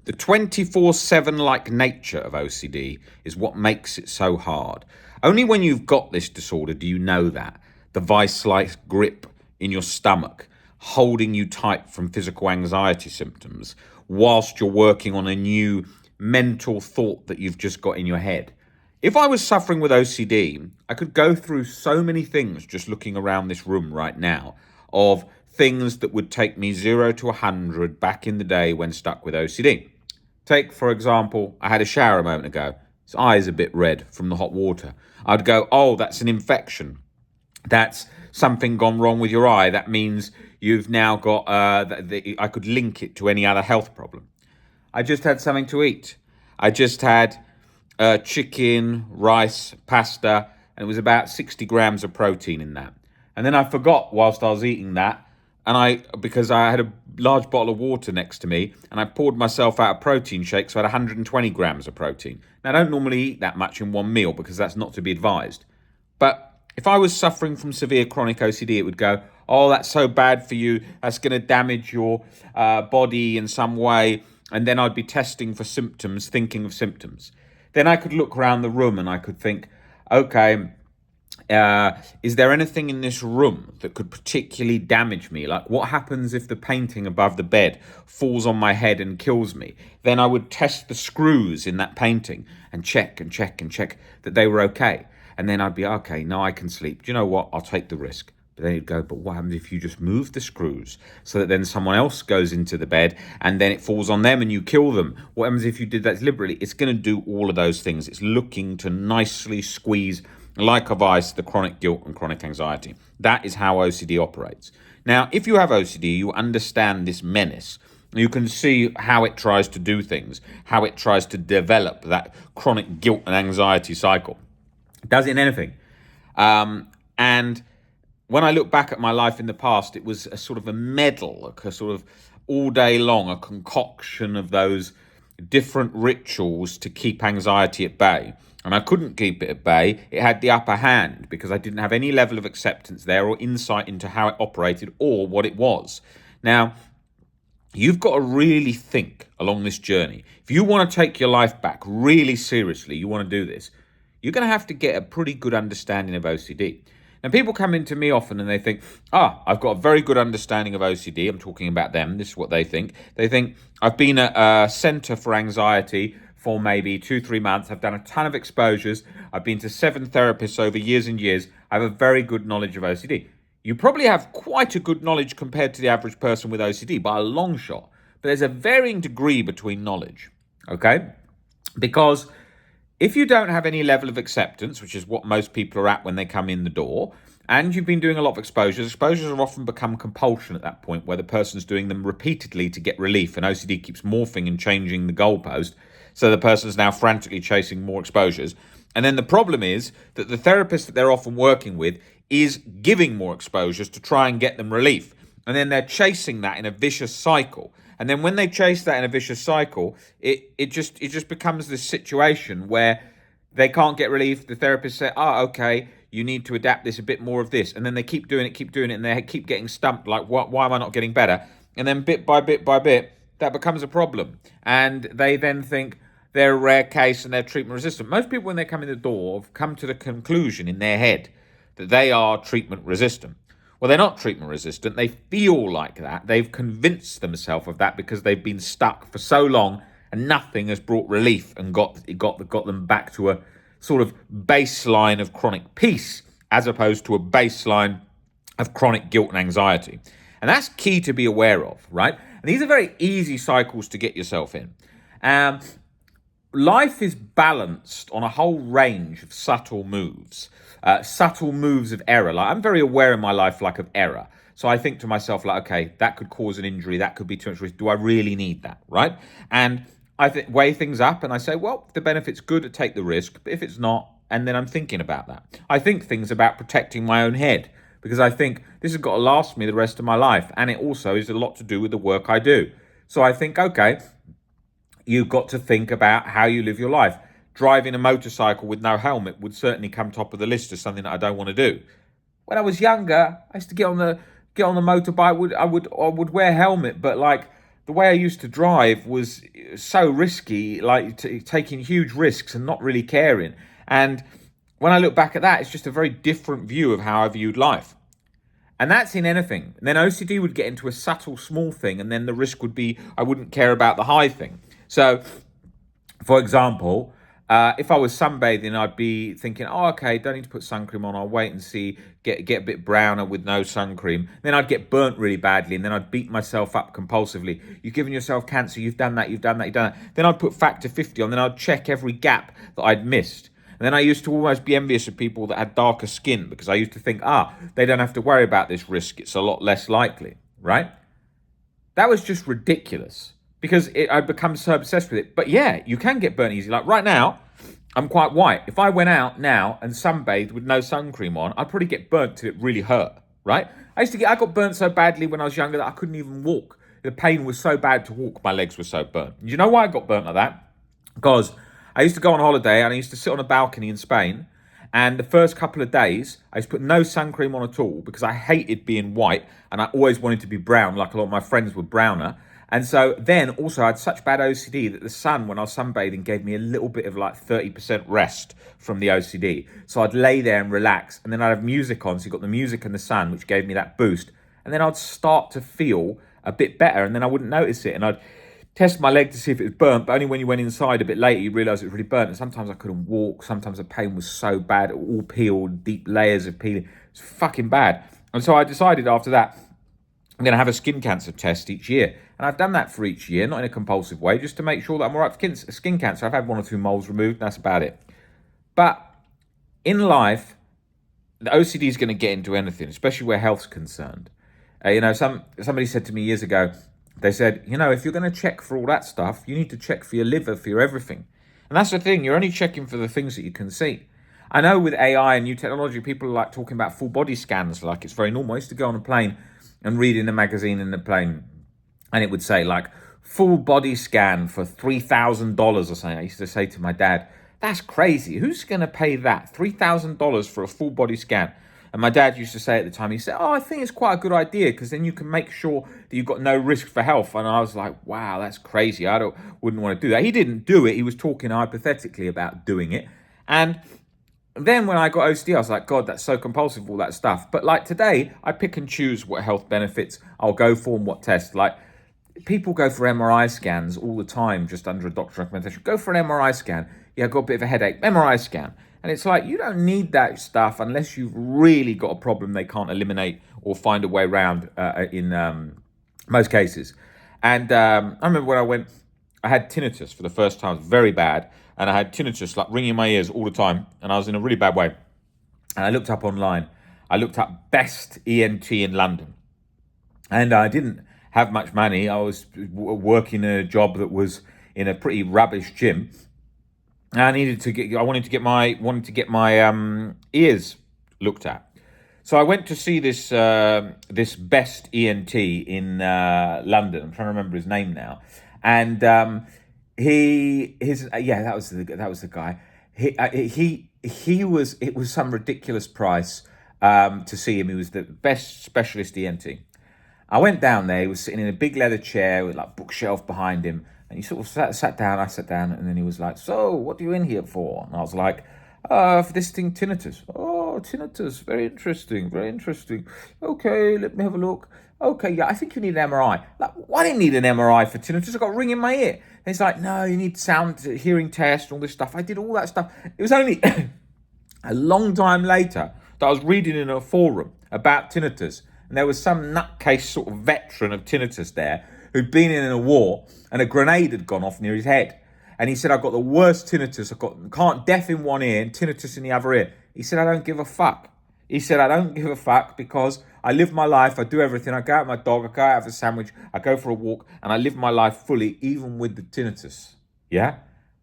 The 24/7 like nature of OCD is what makes it so hard. Only when you've got this disorder do you know that. The vice-like grip in your stomach, holding you tight from physical anxiety symptoms, whilst you're working on a new mental thought that you've just got in your head. If I was suffering with OCD, I could go through so many things just looking around this room right now of things that would take me 0 to 100 back in the day when stuck with OCD. Take, for example, I had a shower a moment ago. His eye's a bit red from the hot water. I'd go, oh, that's an infection. That's something gone wrong with your eye. That means you've now got, I could link it to any other health problem. I just had something to eat. I just had chicken, rice, pasta, and it was about 60 grams of protein in that. And then I forgot whilst I was eating that, because I had a large bottle of water next to me, and I poured myself out a protein shake, so I had 120 grams of protein. Now, I don't normally eat that much in one meal because that's not to be advised. But if I was suffering from severe chronic OCD, it would go, oh, that's so bad for you. That's going to damage your body in some way. And then I'd be testing for symptoms, thinking of symptoms. Then I could look around the room and I could think, okay, is there anything in this room that could particularly damage me? Like, what happens if the painting above the bed falls on my head and kills me? Then I would test the screws in that painting and check that they were okay. And then I'd be, okay, now I can sleep. Do you know what? I'll take the risk. But then you'd go, but what happens if you just move the screws so that then someone else goes into the bed and then it falls on them and you kill them? What happens if you did that deliberately? It's going to do all of those things. It's looking to nicely squeeze like a vice the chronic guilt and chronic anxiety. That is how OCD operates. Now, if you have OCD, you understand this menace. You can see how it tries to do things, how it tries to develop that chronic guilt and anxiety cycle. It does it in anything. And when I look back at my life in the past, it was a sort of a medal, a sort of all day long, a concoction of those different rituals to keep anxiety at bay. And I couldn't keep it at bay. It had the upper hand because I didn't have any level of acceptance there or insight into how it operated or what it was. Now, you've got to really think along this journey. If you want to take your life back really seriously, you want to do this, you're going to have to get a pretty good understanding of OCD. Now, people come into me often and they think, I've got a very good understanding of OCD. I'm talking about them. This is what they think. They think, I've been at a centre for anxiety for maybe 2-3 months. I've done a ton of exposures. I've been to 7 therapists over years and years. I have a very good knowledge of OCD. You probably have quite a good knowledge compared to the average person with OCD by a long shot. But there's a varying degree between knowledge, okay? Because if you don't have any level of acceptance, which is what most people are at when they come in the door, and you've been doing a lot of exposures have often become compulsion at that point where the person's doing them repeatedly to get relief, and OCD keeps morphing and changing the goalpost. So the person's now frantically chasing more exposures. And then the problem is that the therapist that they're often working with is giving more exposures to try and get them relief. And then they're chasing that in a vicious cycle. And then when they chase that in a vicious cycle, it just becomes this situation where they can't get relief. The therapist says, okay, you need to adapt this, a bit more of this. And then they keep doing it, and they keep getting stumped, like, why am I not getting better? And then bit by bit, that becomes a problem. And they then think they're a rare case and they're treatment resistant. Most people, when they come in the door, have come to the conclusion in their head that they are treatment resistant. Well, they're not treatment resistant. They feel like that. They've convinced themselves of that because they've been stuck for so long and nothing has brought relief and got them back to a sort of baseline of chronic peace as opposed to a baseline of chronic guilt and anxiety. And that's key to be aware of, right? And these are very easy cycles to get yourself in. Life is balanced on a whole range of subtle moves of error. Like, I'm very aware in my life, like, of error. So I think to myself, like, okay, that could cause an injury. That could be too much risk. Do I really need that, right? And I weigh things up and I say, well, if the benefit's good, to take the risk. But if it's not, and then I'm thinking about that. I think things about protecting my own head because I think this has got to last me the rest of my life. And it also is a lot to do with the work I do. So I think, okay, you've got to think about how you live your life. Driving a motorcycle with no helmet would certainly come top of the list as something that I don't want to do. When I was younger, I used to get on the motorbike. I would wear a helmet, but like the way I used to drive was so risky, like taking huge risks and not really caring. And when I look back at that, it's just a very different view of how I viewed life. And that's in anything. And then OCD would get into a subtle small thing, and then the risk would be I wouldn't care about the high thing. So, for example, if I was sunbathing, I'd be thinking, oh, okay, don't need to put sun cream on. I'll wait and see, get a bit browner with no sun cream. Then I'd get burnt really badly, and then I'd beat myself up compulsively. You've given yourself cancer. You've done that. You've done that. You've done that. Then I'd put factor 50 on. Then I'd check every gap that I'd missed. And then I used to almost be envious of people that had darker skin because I used to think, they don't have to worry about this risk. It's a lot less likely, right? That was just ridiculous because I'd become so obsessed with it. But yeah, you can get burnt easy. Like right now, I'm quite white. If I went out now and sunbathed with no sun cream on, I'd probably get burnt till it really hurt, right? I got burnt so badly when I was younger that I couldn't even walk. The pain was so bad to walk. My legs were so burnt. You know why I got burnt like that? Because I used to go on holiday and I used to sit on a balcony in Spain. And the first couple of days, I used to put no sun cream on at all because I hated being white and I always wanted to be brown, like a lot of my friends were browner. And so then also I had such bad OCD that the sun, when I was sunbathing, gave me a little bit of like 30% rest from the OCD. So I'd lay there and relax, and then I'd have music on. So you got the music and the sun, which gave me that boost. And then I'd start to feel a bit better, and then I wouldn't notice it. And I'd test my leg to see if it was burnt, but only when you went inside a bit later, you realise it was really burnt. And sometimes I couldn't walk. Sometimes the pain was so bad, it all peeled, deep layers of peeling. It's fucking bad. And so I decided after that, I'm going to have a skin cancer test each year. And I've done that for each year, not in a compulsive way, just to make sure that I'm all right for skin cancer. I've had 1 or 2 moles removed, and that's about it. But in life, the OCD is going to get into anything, especially where health's concerned. Somebody said to me years ago, they said, if you're going to check for all that stuff, you need to check for your liver, for your everything. And that's the thing, you're only checking for the things that you can see. I know with AI and new technology, people are like talking about full body scans, like it's very normal. I used to go on a plane and read in a magazine in the plane, and it would say like full body scan for $3,000 or something. I used to say to my dad, that's crazy. Who's going to pay that? $3,000 for a full body scan? And my dad used to say at the time, he said, I think it's quite a good idea because then you can make sure that you've got no risk for health. And I was like, wow, that's crazy. Wouldn't want to do that. He didn't do it. He was talking hypothetically about doing it. And then when I got OCD, I was like, God, that's so compulsive, all that stuff. But like today, I pick and choose what health benefits I'll go for and what tests. Like people go for MRI scans all the time, just under a doctor's recommendation. Go for an MRI scan. Yeah, I've got a bit of a headache. MRI scan. And it's like, you don't need that stuff unless you've really got a problem they can't eliminate or find a way around in most cases. And I remember when I had tinnitus for the first time, very bad. And I had tinnitus like ringing in my ears all the time. And I was in a really bad way. And I looked up online. I looked up best ENT in London. And I didn't have much money. I was working a job that was in a pretty rubbish gym. I wanted to get my ears looked at. So I went to see this best ENT in London. I'm trying to remember his name now. And that was the guy. It was some ridiculous price to see him. He was the best specialist ENT. I went down there. He was sitting in a big leather chair with like bookshelf behind him. And he sort of sat down, I sat down, and then he was like, so, what are you in here for? And I was like, for this thing, tinnitus. Oh, tinnitus, very interesting, very interesting. Okay, let me have a look. Okay, yeah, I think you need an MRI. Like, why do you need an MRI for tinnitus? I got a ring in my ear. And he's like, no, you need hearing test, all this stuff. I did all that stuff. It was only a long time later that I was reading in a forum about tinnitus, and there was some nutcase sort of veteran of tinnitus there who'd been in a war and a grenade had gone off near his head. And he said, I've got the worst tinnitus. Can't deaf in one ear and tinnitus in the other ear. He said, I don't give a fuck. He said, I don't give a fuck because I live my life. I do everything. I go out with my dog. I go out have a sandwich. I go for a walk and I live my life fully, even with the tinnitus. Yeah?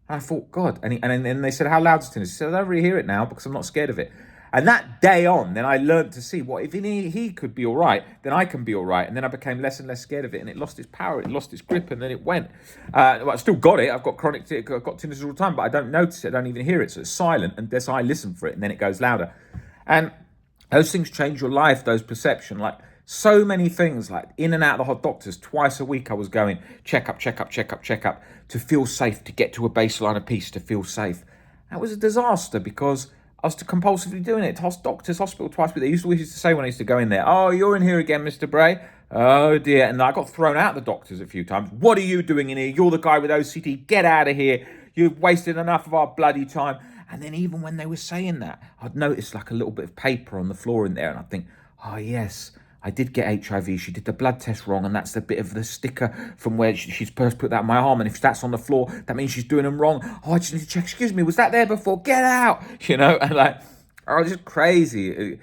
And I thought, God. And then they said, how loud is tinnitus? He said, I don't really hear it now because I'm not scared of it. And that day on, then I learned to see, if he could be all right, then I can be all right. And then I became less and less scared of it, and it lost its power, it lost its grip, and then it went. I still got it. I've got tinnitus all the time, but I don't notice it. I don't even hear it. So it's silent, and I listen for it, and then it goes louder. And those things change your life, those perception. Like So many things, like in and out of the hot doctors. Twice a week I was going check up to feel safe, to get to a baseline of peace, to feel safe. That was a disaster because I was compulsively doing it. Doctors, hospital twice a week. They used to say when I used to go in there, "Oh, you're in here again, Mr. Bray. Oh dear." And I got thrown out of the doctors a few times. "What are you doing in here? You're the guy with OCD. Get out of here. You've wasted enough of our bloody time." And then even when they were saying that, I'd notice like a little bit of paper on the floor in there, and I'd think, "Oh yes, I did get HIV. She did the blood test wrong, and that's the bit of the sticker from where she's first put that on my arm. And if that's on the floor, that means she's doing them wrong. Oh, I just need to check. Excuse me, was that there before? Get out!" And like, I was just crazy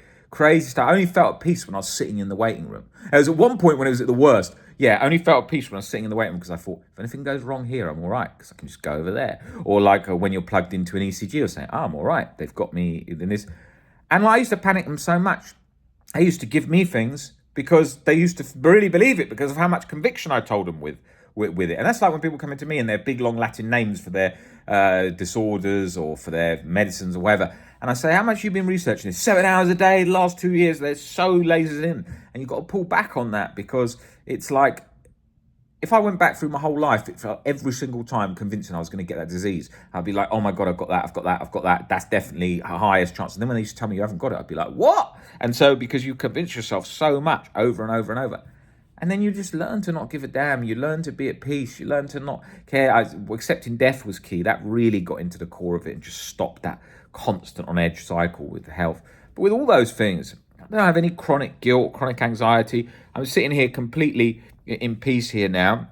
stuff. I only felt at peace when I was sitting in the waiting room. There was at one point when it was at the worst. Yeah, I only felt at peace when I was sitting in the waiting room because I thought, if anything goes wrong here, I'm all right because I can just go over there. Or like when you're plugged into an ECG or saying, "Oh, I'm all right. They've got me in this." And I used to panic them so much. They used to give me things because they used to really believe it because of how much conviction I told them with it. And that's like when people come into me and they're big, long Latin names for their disorders or for their medicines or whatever. And I say, "How much have you been researching this?" 7 hours a day, the last 2 years. They're so lasered in. And you've got to pull back on that because it's like, if I went back through my whole life, it felt every single time convincing I was going to get that disease. I'd be like, "Oh my God, I've got that. That's definitely a highest chance." And then when they used to tell me you haven't got it, I'd be like, "What?" And so because you convince yourself so much over and over and over, and then you just learn to not give a damn. You learn to be at peace. You learn to not care. Accepting death was key. That really got into the core of it and just stopped that constant on edge cycle with the health. But with all those things, I don't have any chronic guilt, chronic anxiety. I'm sitting here completely in peace here now,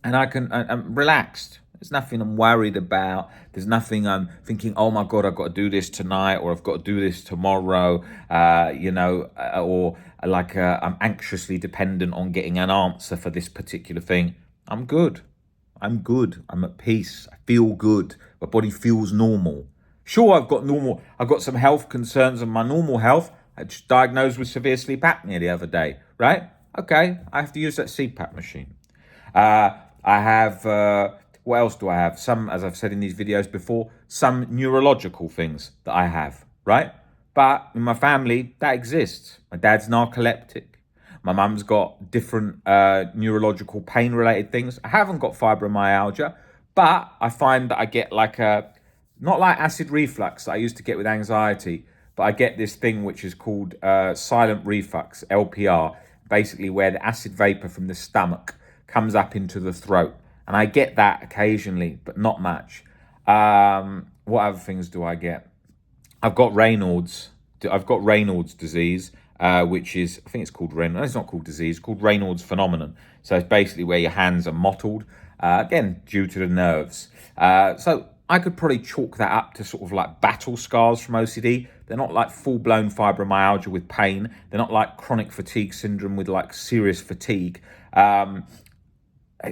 and I'm relaxed. There's nothing I'm worried about. There's nothing I'm thinking, "Oh my God, I've got to do this tonight," or "I've got to do this tomorrow," or like I'm anxiously dependent on getting an answer for this particular thing. I'm good. I'm at peace. I feel good. My body feels normal. Sure, I've got some health concerns on my normal health. I just diagnosed with severe sleep apnea the other day, right? Okay, I have to use that CPAP machine. I have, what else do I have? Some, as I've said in these videos before, some neurological things that I have, right? But in my family, that exists. My dad's narcoleptic. My mum's got different neurological pain-related things. I haven't got fibromyalgia, but I find that I get like not like acid reflux that I used to get with anxiety, but I get this thing which is called silent reflux, LPR, basically where the acid vapor from the stomach comes up into the throat. And I get that occasionally, but not much. What other things do I get? I've got Raynaud's disease, which is, I think it's called Raynaud's. It's not called disease, it's called Raynaud's phenomenon. So it's basically where your hands are mottled, again, due to the nerves. So I could probably chalk that up to sort of like battle scars from OCD. They're not like full-blown fibromyalgia with pain. They're not like chronic fatigue syndrome with like serious fatigue.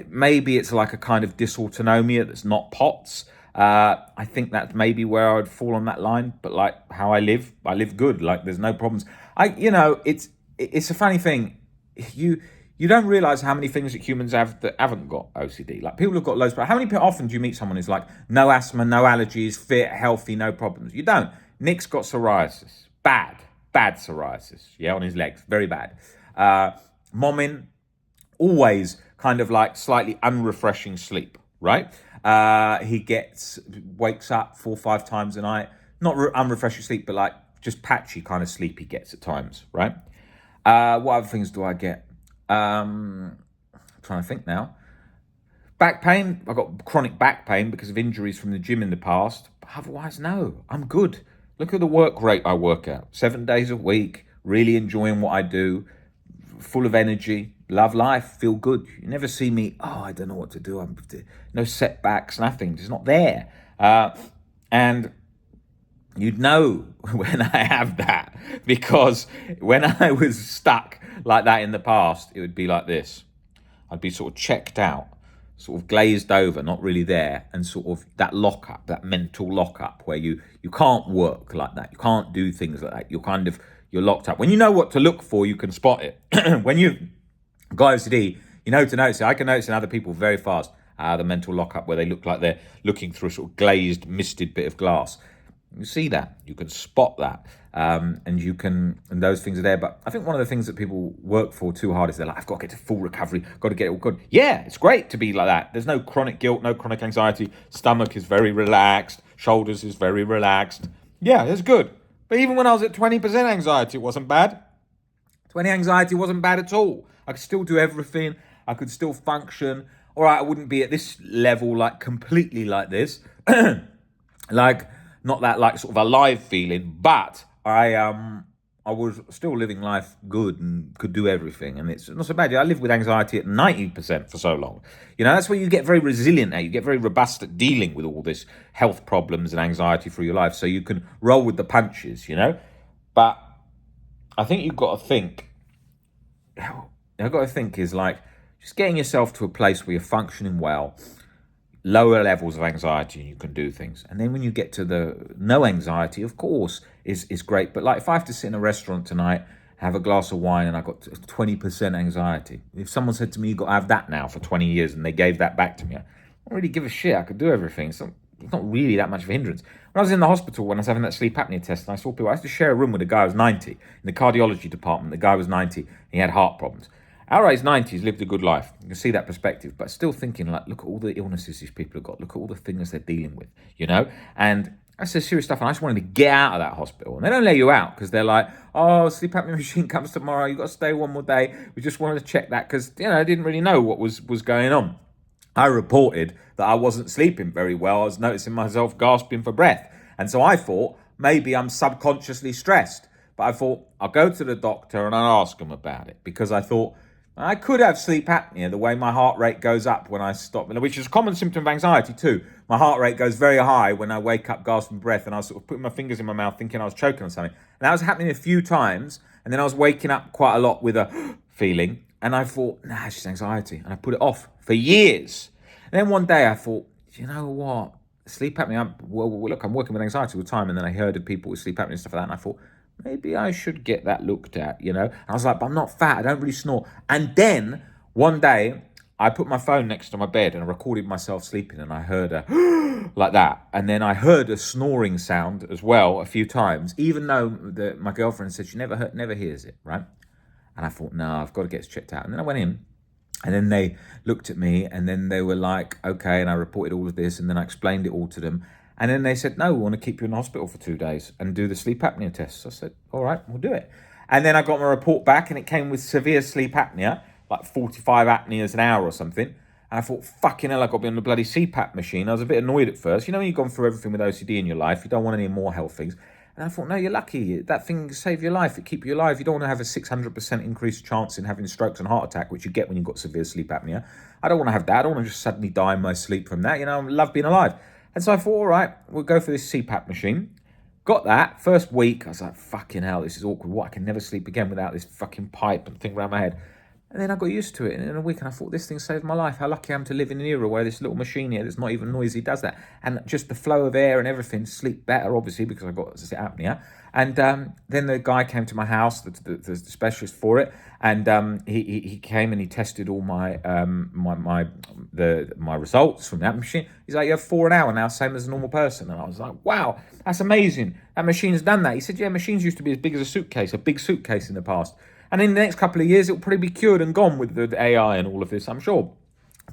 Maybe it's like a kind of dysautonomia that's not POTS. I think that's maybe where I would fall on that line. But like how I live good. Like there's no problems. It's a funny thing. You don't realize how many things that humans have that haven't got OCD. Like people have got loads, but how many often do you meet someone who's like no asthma, no allergies, fit, healthy, no problems? You don't. Nick's got psoriasis, bad psoriasis, yeah, on his legs, very bad. Momin, always kind of like slightly unrefreshing sleep, right? He wakes up 4 or 5 times a night, not unrefreshing sleep, but like just patchy kind of sleep he gets at times, right? What other things do I get? I'm trying to think now. Back pain. I've got chronic back pain because of injuries from the gym in the past. But otherwise, no, I'm good. Look at the work rate I work at. 7 days a week, really enjoying what I do, full of energy, love life, feel good. You never see me, "Oh, I don't know what to do." No setbacks, nothing. It's not there. And you'd know when I have that, because when I was stuck like that in the past, it would be like this. I'd be sort of checked out, sort of glazed over, not really there, and sort of that lockup, that mental lockup where you can't work like that. You can't do things like that. You're locked up. When you know what to look for, you can spot it. When you got OCD, you know to notice it. I can notice in other people very fast, the mental lockup where they look like they're looking through a sort of glazed, misted bit of glass. You see that, you can spot that, and those things are there. But I think one of the things that people work for too hard is they're like, I've got to get to full recovery, got to get it all good. Yeah, it's great to be like that. There's no chronic guilt, no chronic anxiety. Stomach is very relaxed, shoulders is very relaxed. Yeah, it's good. But even when I was at 20% anxiety, it wasn't bad. 20 anxiety wasn't bad at all. I could still do everything. I could still function. All right, I wouldn't be at this level, like completely like this, like not that like sort of alive feeling, but I was still living life good and could do everything, and it's not so bad. I lived with anxiety at 90% for so long. That's where you get very resilient at. You get very robust at dealing with all this health problems and anxiety through your life, so you can roll with the punches. But I think you've got to think. I've got to think is like just getting yourself to a place where you're functioning well, lower levels of anxiety, and you can do things. And then when you get to the no anxiety, of course, is great. But like if I have to sit in a restaurant tonight, have a glass of wine, and I got 20% anxiety, if someone said to me, you've got to have that now for 20 years, and they gave that back to me, I don't really give a shit. I could do everything. It's not really that much of a hindrance. When I was in the hospital, when I was having that sleep apnea test, and I saw people, I used to share a room with a guy who was 90. In the cardiology department, the guy was 90, and he had heart problems. Our age 90s lived a good life. You can see that perspective, but still thinking like, look at all the illnesses these people have got. Look at all the things they're dealing with, And that's the serious stuff. And I just wanted to get out of that hospital. And they don't let you out because they're like, oh, sleep apnea machine comes tomorrow. You've got to stay one more day. We just wanted to check that because, I didn't really know what was going on. I reported that I wasn't sleeping very well. I was noticing myself gasping for breath. And so I thought maybe I'm subconsciously stressed. But I thought I'll go to the doctor and I'll ask him about it because I thought I could have sleep apnea, the way my heart rate goes up when I stop, which is a common symptom of anxiety too. My heart rate goes very high when I wake up gasping breath, and I was sort of putting my fingers in my mouth thinking I was choking on something. And that was happening a few times, and then I was waking up quite a lot with a feeling, and I thought, nah, it's just anxiety. And I put it off for years. And then one day I thought, you know what? Sleep apnea, look, I'm working with anxiety all the time, and then I heard of people with sleep apnea and stuff like that, and I thought, maybe I should get that looked at, And I was like, but I'm not fat. I don't really snore. And then one day I put my phone next to my bed and I recorded myself sleeping, and I heard a like that. And then I heard a snoring sound as well a few times, even though my girlfriend said she never hears it, right? And I thought, no, I've got to get it checked out. And then I went in, and then they looked at me, and then they were like, okay. And I reported all of this, and then I explained it all to them. And then they said, no, we want to keep you in the hospital for 2 days and do the sleep apnea test. So I said, all right, we'll do it. And then I got my report back, and it came with severe sleep apnea, like 45 apneas an hour or something. And I thought, fucking hell, I got to be on the bloody CPAP machine. I was a bit annoyed at first. When you've gone through everything with OCD in your life, you don't want any more health things. And I thought, no, you're lucky. That thing saved your life. It keep you alive. You don't want to have a 600% increased chance in having strokes and heart attack, which you get when you've got severe sleep apnea. I don't want to have that. I don't want to just suddenly die in my sleep from that. I love being alive. And so I thought, all right, we'll go for this CPAP machine. Got that. First week, I was like, fucking hell, this is awkward. What? I can never sleep again without this fucking pipe and thing around my head. And then I got used to it. And in a week, and I thought, this thing saved my life. How lucky I am to live in an era where this little machine here that's not even noisy does that. And just the flow of air and everything, sleep better, obviously, because I got apnea. And then the guy came to my house, the specialist for it, and he came and he tested all my my results from that machine. He's like, you have 4 an hour now, same as a normal person. And I was like, wow, that's amazing. That machine's done that. He said, yeah, machines used to be as big as a suitcase, a big suitcase in the past. And in the next couple of years, it'll probably be cured and gone with the AI and all of this, I'm sure.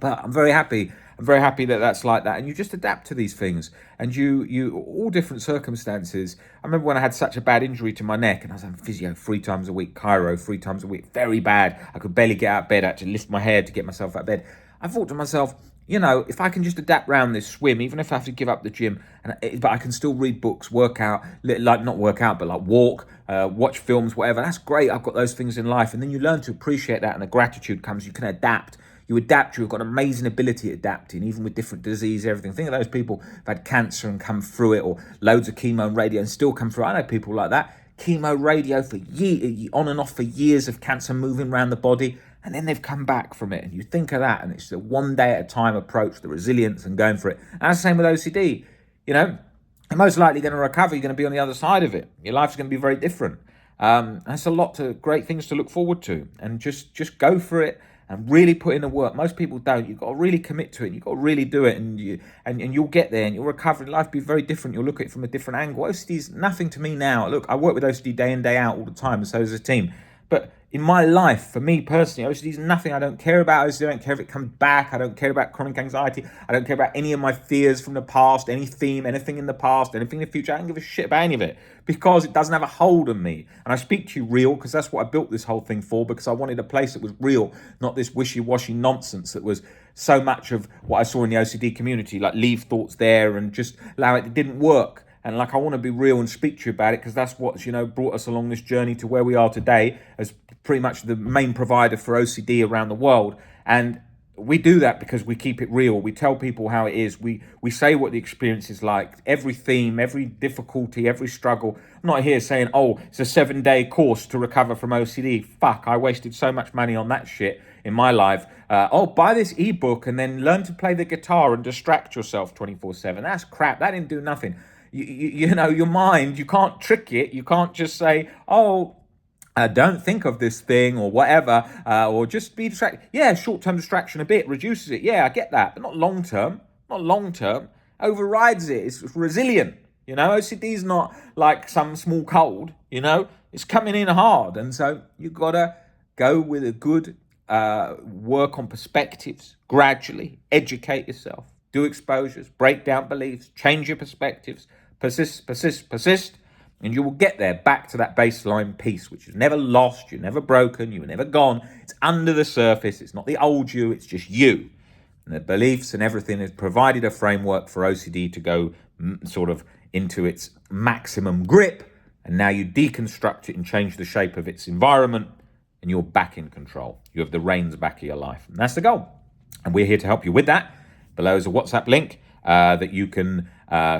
But I'm very happy. I'm very happy that that's like that. And you just adapt to these things. And you all different circumstances. I remember when I had such a bad injury to my neck, and I was having physio 3 times a week, chiro 3 times a week, very bad. I could barely get out of bed. I had to lift my head to get myself out of bed. I thought to myself, if I can just adapt around this, swim, even if I have to give up the gym, but I can still read books, work out, like not work out, but like walk, watch films, whatever. That's great. I've got those things in life. And then you learn to appreciate that, and the gratitude comes. You can adapt. You adapt. You've got an amazing ability at adapting, even with different disease, everything. Think of those people who've had cancer and come through it, or loads of chemo and radio and still come through it. I know people like that. Chemo, radio for years, on and off for years of cancer moving around the body, and then they've come back from it. And you think of that, and it's the one day at a time approach, the resilience and going for it. And that's the same with OCD. You're most likely going to recover. You're going to be on the other side of it. Your life's going to be very different. That's a lot of great things to look forward to, and just go for it. and really put in the work. Most people don't. You've got to really commit to it. You've got to really do it, and you'll get there, and you'll recover. Life will be very different. You'll look at it from a different angle. OCD is nothing to me now. Look, I work with OCD day in, day out all the time, and so does the team. But in my life, for me personally, OCD is nothing. I don't care about OCD. I don't care if it comes back. I don't care about chronic anxiety. I don't care about any of my fears from the past, any theme, anything in the past, anything in the future. I don't give a shit about any of it because it doesn't have a hold on me. And I speak to you real because that's what I built this whole thing for, because I wanted a place that was real, not this wishy-washy nonsense that was so much of what I saw in the OCD community, like leave thoughts there and just allow it. It didn't work. And like, I want to be real and speak to you about it because that's what's, brought us along this journey to where we are today as pretty much the main provider for OCD around the world. And we do that because we keep it real. We tell people how it is. We say what the experience is like. Every theme, every difficulty, every struggle. I'm not here saying, oh, it's a 7-day course to recover from OCD. Fuck, I wasted so much money on that shit in my life. Buy this ebook and then learn to play the guitar and distract yourself 24/7. That's crap. That didn't do nothing. Your mind, you can't trick it. You can't just say, don't think of this thing or whatever, or just be distracted. Yeah, short-term distraction a bit reduces it. Yeah, I get that, but not long-term. Not long-term. Overrides it. It's resilient. OCD is not like some small cold. It's coming in hard, and so you've got to go with a good work on perspectives gradually. Educate yourself. Do exposures. Break down beliefs. Change your perspectives. Persist, and you will get there back to that baseline piece, which is never lost, you're never broken, you were never gone. It's under the surface. It's not the old you, it's just you. And the beliefs and everything has provided a framework for OCD to go sort of into its maximum grip, and now you deconstruct it and change the shape of its environment, and you're back in control. You have the reins back of your life, and that's the goal. And we're here to help you with that. Below is a WhatsApp link that you can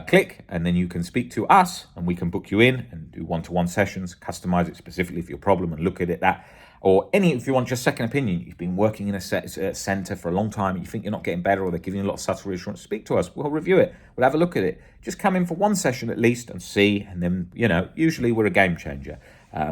click, and then you can speak to us and we can book you in and do one-to-one sessions, customize it specifically for your problem and look at it or if you want just second opinion. You've been working in a center for a long time and you think you're not getting better, or they're giving you a lot of subtle reassurance, speak to us. We'll review it. We'll have a look at it. Just come in for one session at least and see, and then, usually we're a game changer.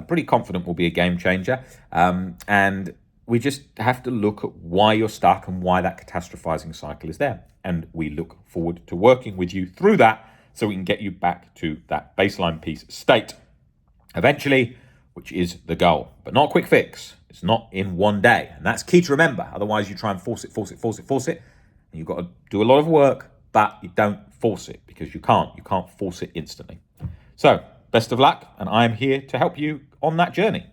Pretty confident we'll be a game changer. And we just have to look at why you're stuck and why that catastrophizing cycle is there. And we look forward to working with you through that so we can get you back to that baseline peace state eventually, which is the goal. But not a quick fix. It's not in one day. And that's key to remember. Otherwise, you try and force it. And you've got to do a lot of work, but you don't force it because you can't. You can't force it instantly. So, best of luck. And I am here to help you on that journey.